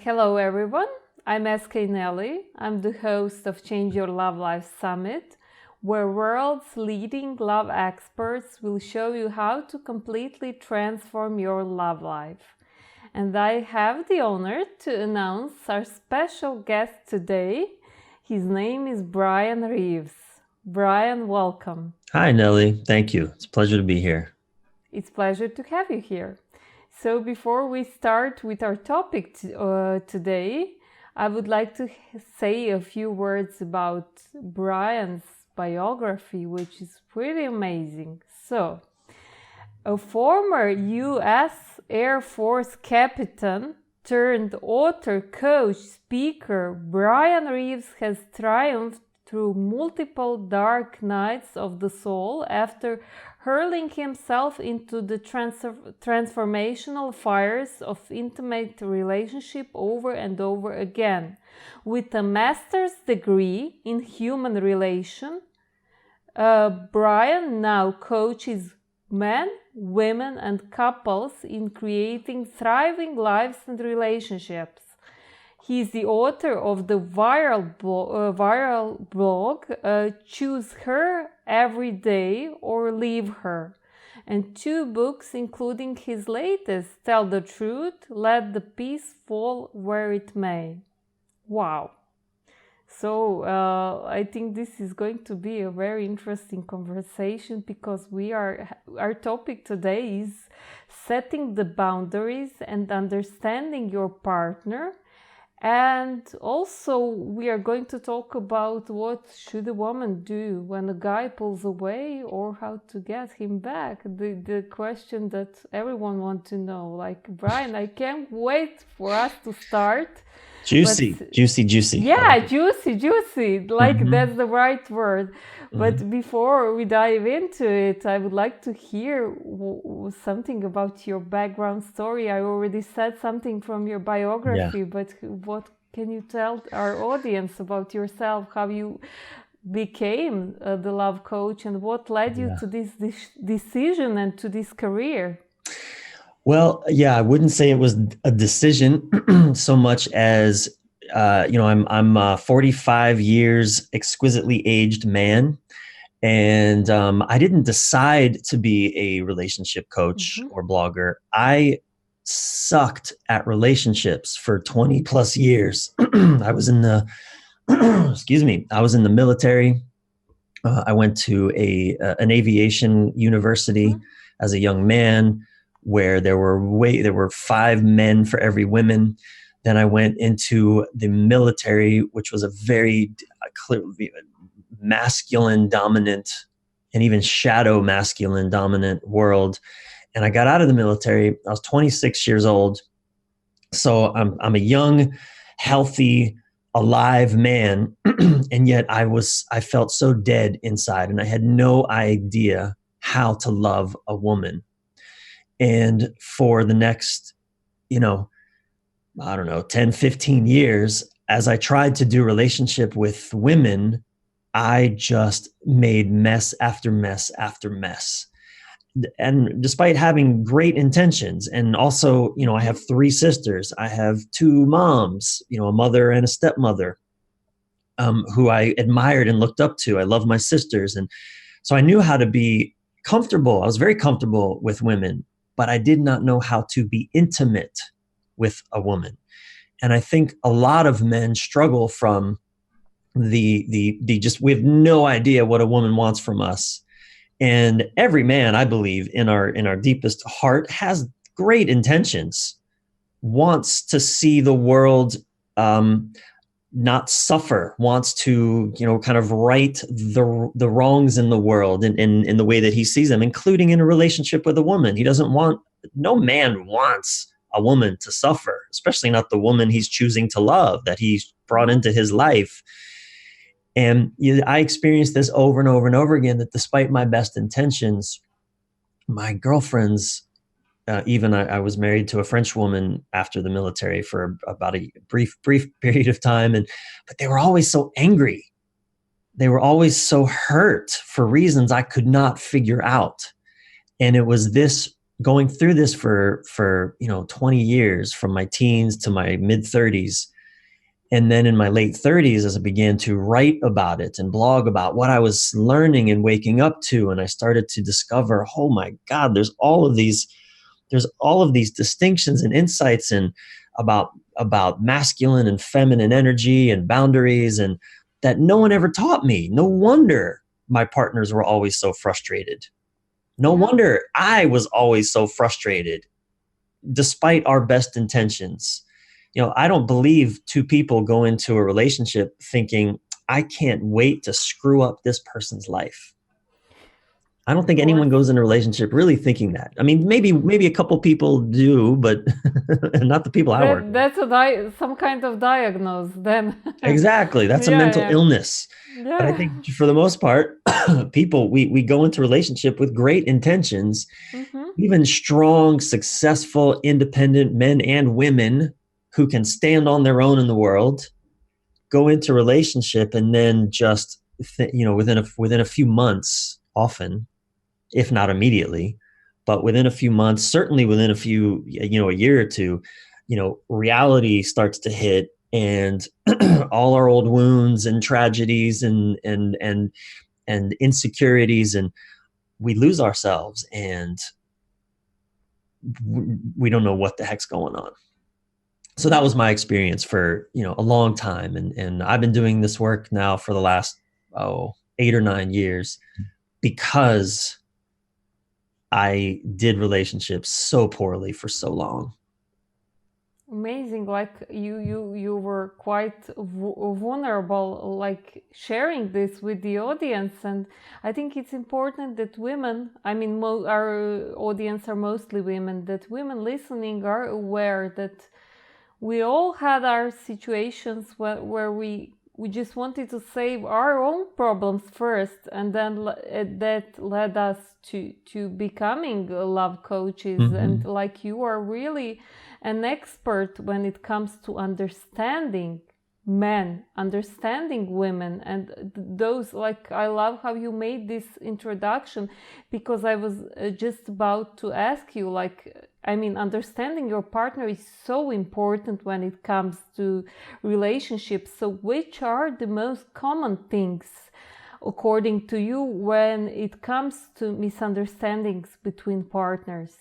Hello, everyone. I'm SK Nelly. I'm the host of Change Your Love Life Summit, where world's leading love experts will show you how to completely transform your love life. And I have the honor to announce our special guest today. His name is Bryan Reeves. Bryan, welcome. Hi, Nelly. Thank you. It's a pleasure to be here. It's a pleasure to have you here. So before we start with our topic today, I would like to say a few words about Bryan's biography, which is pretty amazing. So, a former U.S. Air Force captain turned author, coach, speaker, Bryan Reeves has triumphed through multiple dark nights of the soul after hurling himself into the transformational fires of intimate relationship over and over again. With a master's degree in human relation, Bryan now coaches men, women, and couples in creating thriving lives and relationships. He is the author of the viral blog Choose Her Every Day or Leave Her, and 2 books, including his latest, Tell the Truth, Let the Peace Fall Where It May. Wow. So I think this is going to be a very interesting conversation because our topic today is setting the boundaries and understanding your partner. And also we are going to talk about what should a woman do when a guy pulls away or how to get him back. The question that everyone wants to know. Like, Bryan, I can't wait for us to start. Juicy. Yeah, juicy. Like, that's the right word. But before we dive into it, I would like to hear something about your background story. I already said something from your biography, but what can you tell our audience about yourself, how you became the love coach, and what led you to this decision and to this career? Well, I wouldn't say it was a decision so much as, I'm a 45 years exquisitely aged man. And I didn't decide to be a relationship coach or blogger. I sucked at relationships for 20 plus years. I was in the, I was in the military. I went to an aviation university as a young man, where there were 5 men for every woman. Then I went into the military, which was a very clearly masculine dominant and even shadow masculine dominant world. And I got out of the military. I was 26 years old. So I'm a young, healthy, alive man. And yet I felt so dead inside, and I had no idea how to love a woman. And for the next, 10, 15 years, as I tried to do relationship with women, I just made mess after mess after mess. And despite having great intentions, and also, I have 3 sisters, I have 2 moms, a mother and a stepmother, who I admired and looked up to. I love my sisters. And so I knew how to be comfortable. I was very comfortable with women, but I did not know how to be intimate with a woman. And I think a lot of men struggle from the just, we have no idea what a woman wants from us. And every man, I believe, in our deepest heart has great intentions, wants to see the world not suffer, wants to, kind of right the wrongs in the world in the way that he sees them, including in a relationship with a woman. No man wants a woman to suffer, especially not the woman he's choosing to love, that he's brought into his life. And I experienced this over and over and over again, that despite my best intentions, my girlfriends, I was married to a French woman after the military for about a brief period of time. But they were always so angry. They were always so hurt for reasons I could not figure out. And it was this going through this for 20 years, from my teens to my mid 30s. And then in my late 30s, as I began to write about it and blog about what I was learning and waking up to, and I started to discover, oh my God, there's all of these distinctions and insights and about masculine and feminine energy and boundaries, and that no one ever taught me. No wonder my partners were always so frustrated. No wonder I was always so frustrated, despite our best intentions. I don't believe two people go into a relationship thinking, I can't wait to screw up this person's life. I don't think anyone goes in a relationship really thinking that. I mean, maybe a couple people do, but not the people I work with. That's some kind of diagnosis then. Exactly. That's a mental illness. Yeah. But I think for the most part, people, we go into a relationship with great intentions. Even strong, successful, independent men and women who can stand on their own in the world go into a relationship, and then just within a few months, often, if not immediately, but within a few months, certainly within a year or two, reality starts to hit, and all our old wounds and tragedies and insecurities, and we lose ourselves, and we don't know what the heck's going on. So that was my experience for a long time, and I've been doing this work now for the last 8 or 9 years, because I did relationships so poorly for so long. Amazing. Like you were quite vulnerable, like sharing this with the audience. And I think it's important that women, I mean, our audience are mostly women, that women listening are aware that we all had our situations where we just wanted to save our own problems first, and then that led us to becoming love coaches. And like, you are really an expert when it comes to understanding men, understanding women, and those, like, I love how you made this introduction, because I was just about to ask you, like, I mean, understanding your partner is so important when it comes to relationships. So which are the most common things, according to you, when it comes to misunderstandings between partners?